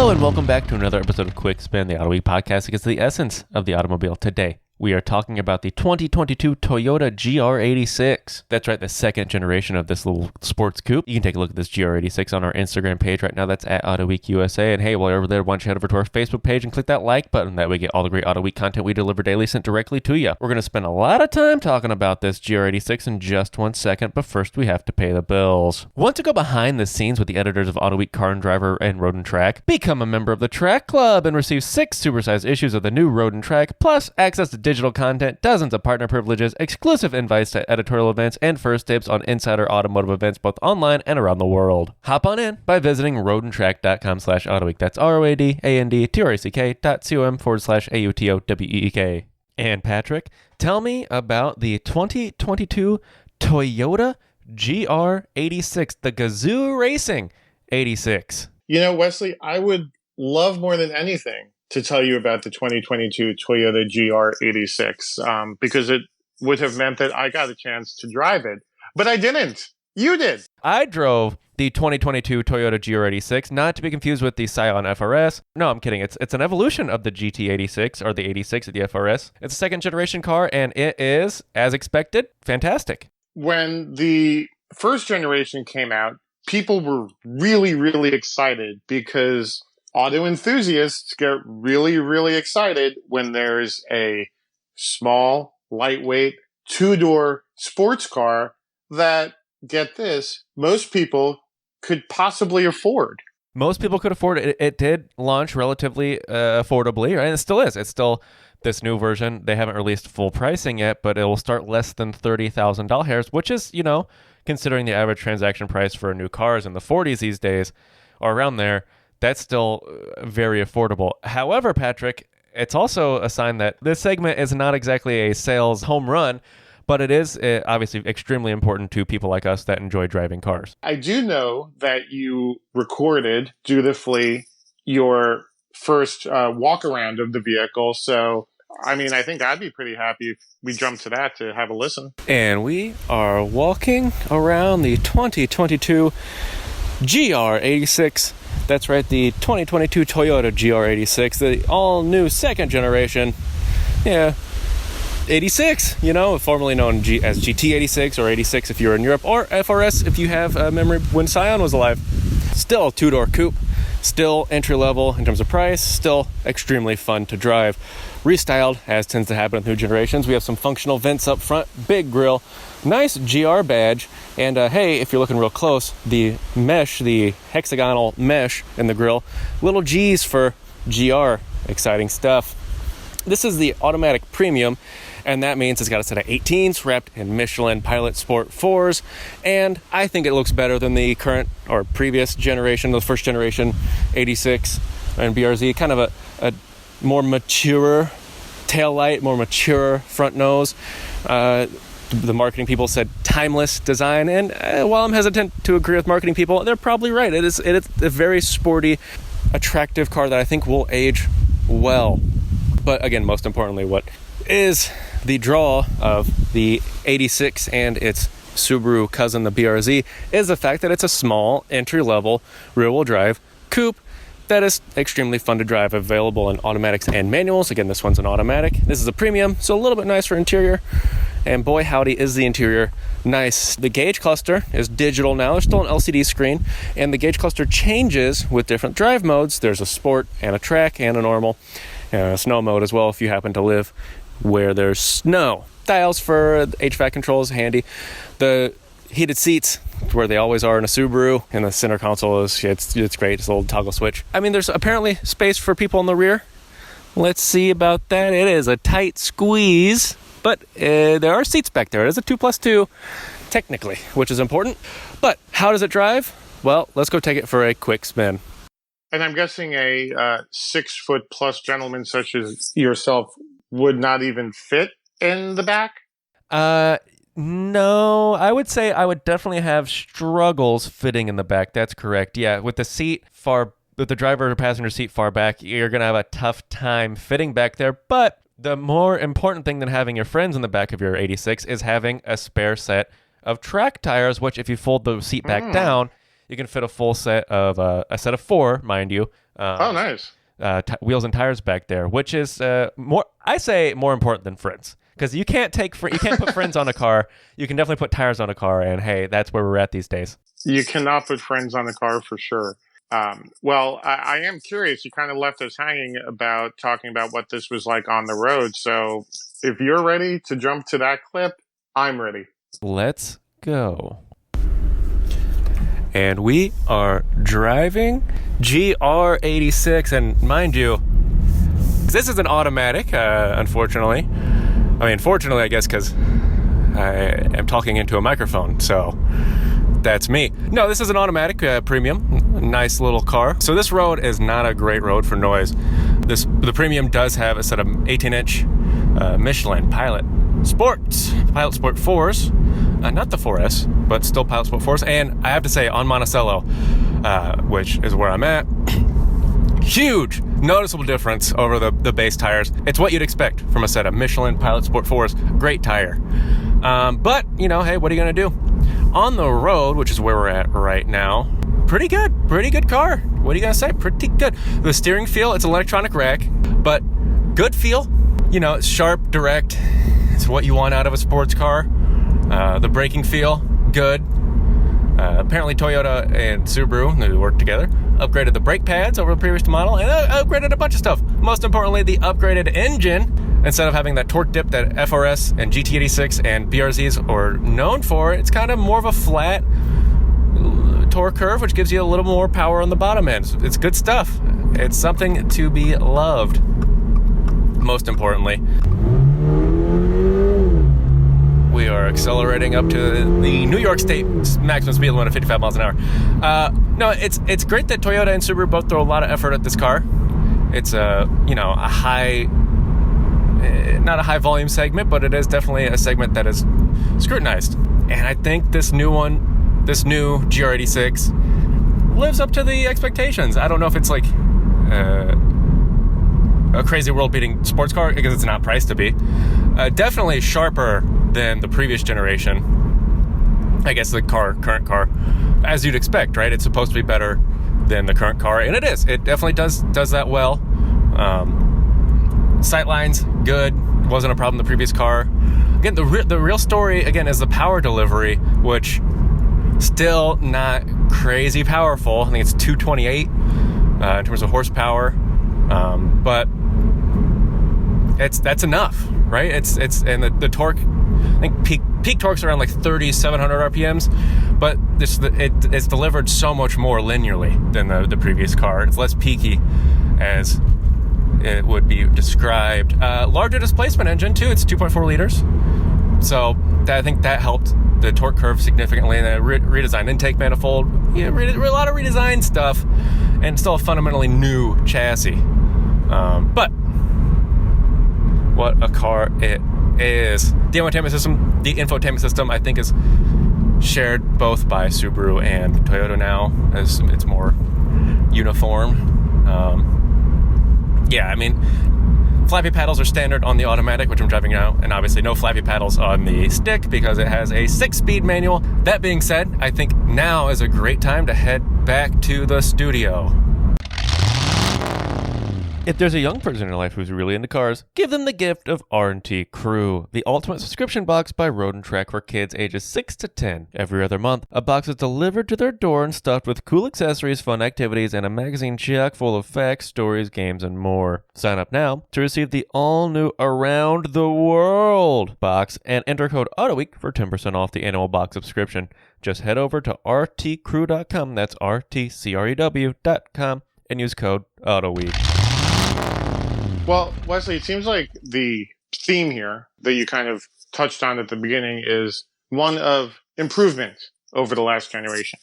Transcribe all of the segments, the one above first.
Hello and welcome back to another episode of Quick Spin, the Autoweek podcast that gets to the essence of the automobile. Today, we are talking about the 2022 Toyota GR86. That's right, the second generation of this little sports coupe. You can take a look at this GR86 on our Instagram page right now. That's at Autoweek USA. And hey, while you're over there, why don't you head over to our Facebook page and click that like button. That way we get all the great Autoweek content we deliver daily sent directly to you. We're going to spend a lot of time talking about this GR86 in just 1 second, but first we have to pay the bills. Want to go behind the scenes with the editors of Autoweek Car and Driver and Road and Track? Become a member of the Track Club and receive 6 supersized issues of the new Road and Track, plus access to digital content, dozens of partner privileges, exclusive invites to editorial events, and first dibs on insider automotive events both online and around the world. Hop on in by visiting roadandtrack.com/Autoweek. That's ROADANDTRACK.com/AUTOWEEK. And Patrick, tell me about the 2022 Toyota GR86, the Gazoo Racing 86. You know, Wesley, I would love more than anything to tell you about the 2022 Toyota GR86 because it would have meant that I got a chance to drive it. But I didn't. You did. I drove the 2022 Toyota GR86, not to be confused with the Scion FRS. No, I'm kidding. It's an evolution of the GT86 or the 86 of the FRS. It's a second generation car, and it is, as expected, fantastic. When the first generation came out, people were really, really excited because auto enthusiasts get really, really excited when there's a small, lightweight, two-door sports car that, get this, most people could possibly afford. Most people could afford it. It did launch relatively affordably, right? And it still is. It's still this new version. They haven't released full pricing yet, but it will start less than $30,000, which is, you know, considering the average transaction price for a new car is in the 40s these days, or around there, that's still very affordable. However, Patrick, it's also a sign that this segment is not exactly a sales home run, but it is obviously extremely important to people like us that enjoy driving cars. I do know that you recorded dutifully your first walk around of the vehicle. So, I mean, I think I'd be pretty happy if we jumped to that to have a listen. And we are walking around the 2022 GR86. That's right, the 2022 Toyota GR86, the all-new second generation, 86, you know, formerly known as GT86 or 86 if you're in Europe, or FRS if you have a memory when Scion was alive. Still a two-door coupe, still entry-level in terms of price, still extremely fun to drive. Restyled, as tends to happen with new generations. We have some functional vents up front, big grille, nice GR badge, and hey, if you're looking real close, the mesh, the hexagonal mesh in the grille, little G's for GR, exciting stuff. This is the automatic premium, and that means it's got a set of 18s wrapped in Michelin Pilot Sport 4s, and I think it looks better than the current or previous generation, the first generation 86 and BRZ, kind of a more mature taillight, more mature front nose. The marketing people said timeless design, and while I'm hesitant to agree with marketing people, they're probably right. It is a very sporty, attractive car that I think will age well. But again, most importantly, what is the draw of the 86 and its Subaru cousin, the BRZ, is the fact that it's a small, entry-level, rear-wheel drive coupe that is extremely fun to drive, available in automatics and manuals. Again, this one's an automatic. This is a premium, so a little bit nicer interior. And boy, howdy, is the interior nice. The gauge cluster is digital now. There's still an LCD screen, and the gauge cluster changes with different drive modes. There's a sport and a track and a normal, snow mode as well if you happen to live where there's snow. Dials for HVAC controls, handy. The heated seats, where they always are in a Subaru, and the center console it's great. It's a little toggle switch. I mean, there's apparently space for people in the rear. Let's see about that. It is a tight squeeze, but there are seats back there. It is a 2+2, technically, which is important. But how does it drive? Well, let's go take it for a quick spin. And I'm guessing a 6-foot-plus gentleman such as yourself would not even fit in the back? No, I would say I would definitely have struggles fitting in the back. That's correct. Yeah, with the driver or passenger seat far back, you're going to have a tough time fitting back there. But the more important thing than having your friends in the back of your 86 is having a spare set of track tires, which if you fold the seat back down, You can fit a full set of a set of 4, mind you. Oh, nice. Wheels and tires back there, which is more important than friends, because you can't put friends on a car. You can definitely put tires on a car, and hey, that's where we're at these days. You cannot put friends on a car for sure. Well, I am curious. You kind of left us hanging about talking about what this was like on the road. So if you're ready to jump to that clip, I'm ready. Let's go. And we are driving GR86, and mind you, this is an automatic, unfortunately. I mean, fortunately, I guess, because I am talking into a microphone, so that's me. No, this is an automatic premium, nice little car. So this road is not a great road for noise. The premium does have a set of 18-inch Michelin Pilot Sport 4s. Not the 4S, but still Pilot Sport 4s. And I have to say, on Monticello, which is where I'm at, huge noticeable difference over the base tires. It's what you'd expect from a set of Michelin Pilot Sport 4s. Great tire. But, hey, what are you going to do? On the road, which is where we're at right now, pretty good car. What are you going to say? Pretty good. The steering feel, it's an electronic rack, but good feel. It's sharp, direct. It's what you want out of a sports car. The braking feel, good. Apparently Toyota and Subaru, who work together, upgraded the brake pads over the previous model and upgraded a bunch of stuff. Most importantly, the upgraded engine. Instead of having that torque dip that FRS and GT86 and BRZs are known for, it's kind of more of a flat torque curve, which gives you a little more power on the bottom end. It's good stuff. It's something to be loved. Most importantly, we are accelerating up to the New York State maximum speed limit of 55 miles an hour. No, it's great that Toyota and Subaru both throw a lot of effort at this car. It's a high, not a high volume segment, but it is definitely a segment that is scrutinized. And I think this new GR86 lives up to the expectations. I don't know if it's like a crazy world-beating sports car, because it's not priced to be. Definitely sharper than the previous generation. I guess the current car, as you'd expect, right? It's supposed to be better than the current car, and it is. It definitely does that well. Sightlines, good. Wasn't a problem in the previous car. Again, the real story, again, is the power delivery, which still not crazy powerful. I think it's 228 in terms of horsepower, but that's enough, right? It's and the torque. I think peak torque's around like 3,700 RPMs, but it's delivered so much more linearly than the previous car. It's less peaky, as it would be described. Larger displacement engine too. It's 2.4 liters, so I think that helped the torque curve significantly. And the redesigned intake manifold, a lot of redesigned stuff, and still a fundamentally new chassis. But what a car it is. The infotainment system, I think, is shared both by Subaru and Toyota now, as it's more uniform. Yeah, I mean, flappy paddles are standard on the automatic, which I'm driving now, and obviously no flappy paddles on the stick because it has a 6-speed manual. That being said, I think now is a great time to head back to the studio. If there's a young person in your life who's really into cars, give them the gift of R&T Crew, the ultimate subscription box by Road & Track for kids ages 6 to 10. Every other month, a box is delivered to their door and stuffed with cool accessories, fun activities, and a magazine chock full of facts, stories, games, and more. Sign up now to receive the all-new Around the World box and enter code Autoweek for 10% off the annual box subscription. Just head over to rtcrew.com, that's rtcrew.com, and use code Autoweek. Well, Wesley, it seems like the theme here that you kind of touched on at the beginning is one of improvement over the last generation.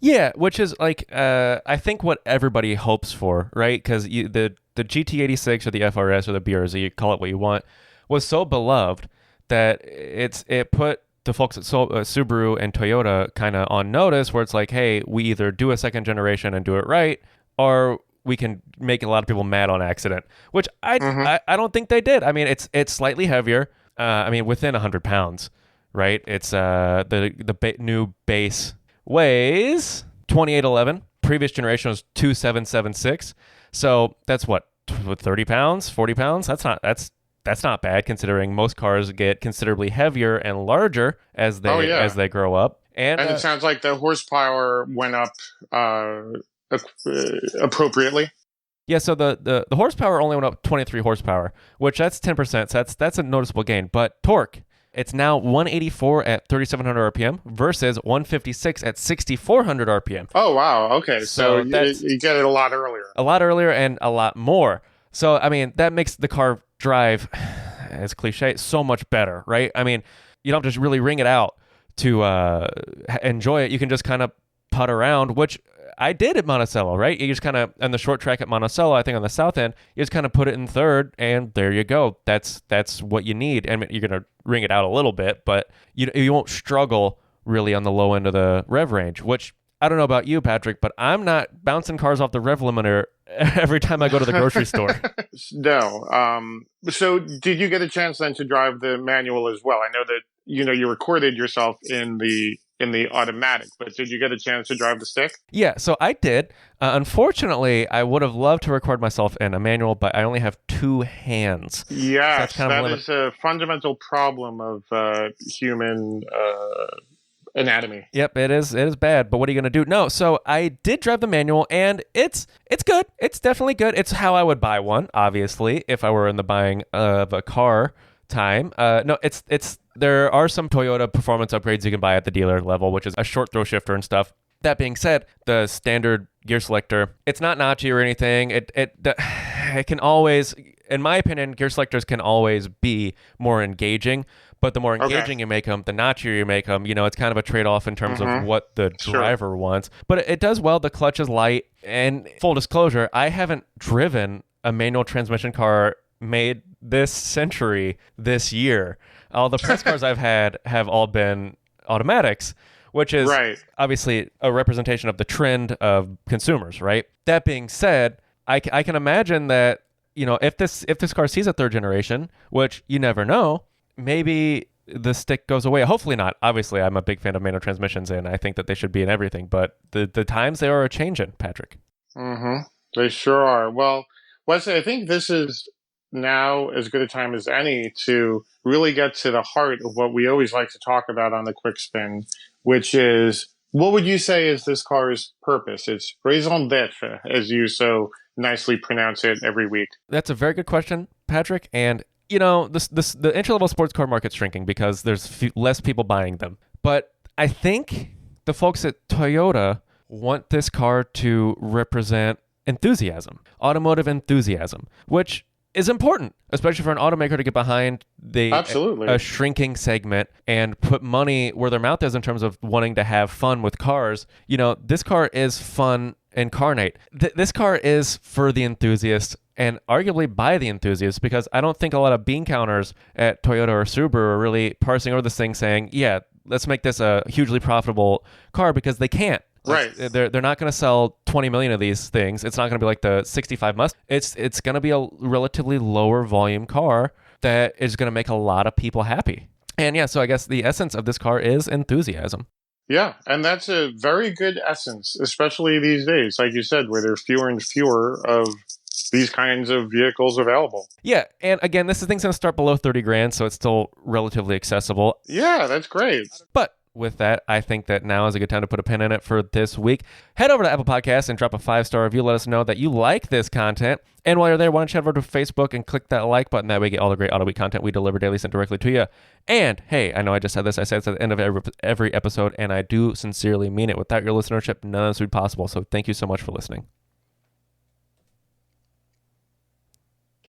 Yeah, which is like, I think what everybody hopes for, right? Because the GT86 or the FRS or the BRZ, you call it what you want, was so beloved that it put the folks at Subaru and Toyota kind of on notice, where it's like, hey, we either do a second generation and do it right, or we can make a lot of people mad on accident, which I don't think they did. I mean, it's slightly heavier. I mean, within 100 pounds, right? It's the new base weighs 2811. Previous generation was 2776. So that's what, 30 pounds, 40 pounds? That's not bad, considering most cars get considerably heavier and larger as they grow up. And it sounds like the horsepower went up appropriately. Yeah, so the horsepower only went up 23 horsepower, which that's 10%. So that's a noticeable gain. But torque, it's now 184 at 3,700 RPM versus 156 at 6,400 RPM. Oh, wow. Okay, so you get it a lot earlier. A lot earlier and a lot more. So, I mean, that makes the car drive, as cliche, so much better, right? I mean, you don't just really wring it out to enjoy it. You can just kind of putt around, which I did at Monticello, right? You just kind of, on the short track at Monticello, I think on the south end, you just kind of put it in third, and there you go. That's what you need. I mean, you're going to wring it out a little bit, but you won't struggle really on the low end of the rev range, which I don't know about you, Patrick, but I'm not bouncing cars off the rev limiter every time I go to the grocery store. No. So did you get a chance then to drive the manual as well? I know that, you recorded yourself in the automatic, but did you get a chance to drive the stick? Yeah, so I did. Unfortunately, I would have loved to record myself in a manual, but I only have two hands. Yes, so that is a fundamental problem of human anatomy. Yep, it is bad, but what are you going to do? No, so I did drive the manual, and it's good. It's definitely good. It's how I would buy one, obviously, if I were in the buying of a car time. No, it's there are some Toyota performance upgrades you can buy at the dealer level, which is a short throw shifter and stuff. That being said, the standard gear selector, it's not notchy or anything. It can always, in my opinion, gear selectors can always be more engaging. But the more engaging you make them, the notchier you make them. It's kind of a trade-off in terms of what the driver wants. But it does well. The clutch is light. And full disclosure, I haven't driven a manual transmission car made this century, this year. All the press cars I've had have all been automatics, which is obviously a representation of the trend of consumers, right? That being said, I can imagine that, if this car sees a third generation, which you never know, maybe the stick goes away. Hopefully not. Obviously, I'm a big fan of manual transmissions, and I think that they should be in everything. But the times they are a-changing, Patrick. Mm-hmm. They sure are. Well, Wesley, I think this is now as good a time as any to really get to the heart of what we always like to talk about on the Quick Spin, which is, what would you say is this car's purpose? Its raison d'etre, as you so nicely pronounce it every week. That's a very good question, Patrick. And the entry-level sports car market's shrinking because there's less people buying them. But I think the folks at Toyota want this car to represent enthusiasm, automotive enthusiasm, which is important, especially for an automaker to get behind a shrinking segment and put money where their mouth is in terms of wanting to have fun with cars. This car is fun incarnate. This car is for the enthusiast, and arguably by the enthusiasts, because I don't think a lot of bean counters at Toyota or Subaru are really parsing over this thing saying, yeah, let's make this a hugely profitable car, because they can't. Right. They're not going to sell 20 million of these things. It's not going to be like the 65 Mustang. It's going to be a relatively lower volume car that is going to make a lot of people happy. And yeah, so I guess the essence of this car is enthusiasm. Yeah, and that's a very good essence, especially these days, like you said, where there's fewer and fewer of these kinds of vehicles available. Yeah, and again, this thing's going to start below 30 grand, so it's still relatively accessible. Yeah, that's great. But with that, I think that now is a good time to put a pin in it for this week. Head over to Apple Podcasts and drop a 5-star review. Let us know that you like this content. And while you're there, why don't you head over to Facebook and click that like button. That way you get all the great Autoweek content we deliver daily sent directly to you. And hey, I know I just said this. I said it at the end of every episode, and I do sincerely mean it. Without your listenership, none of this would be possible. So thank you so much for listening.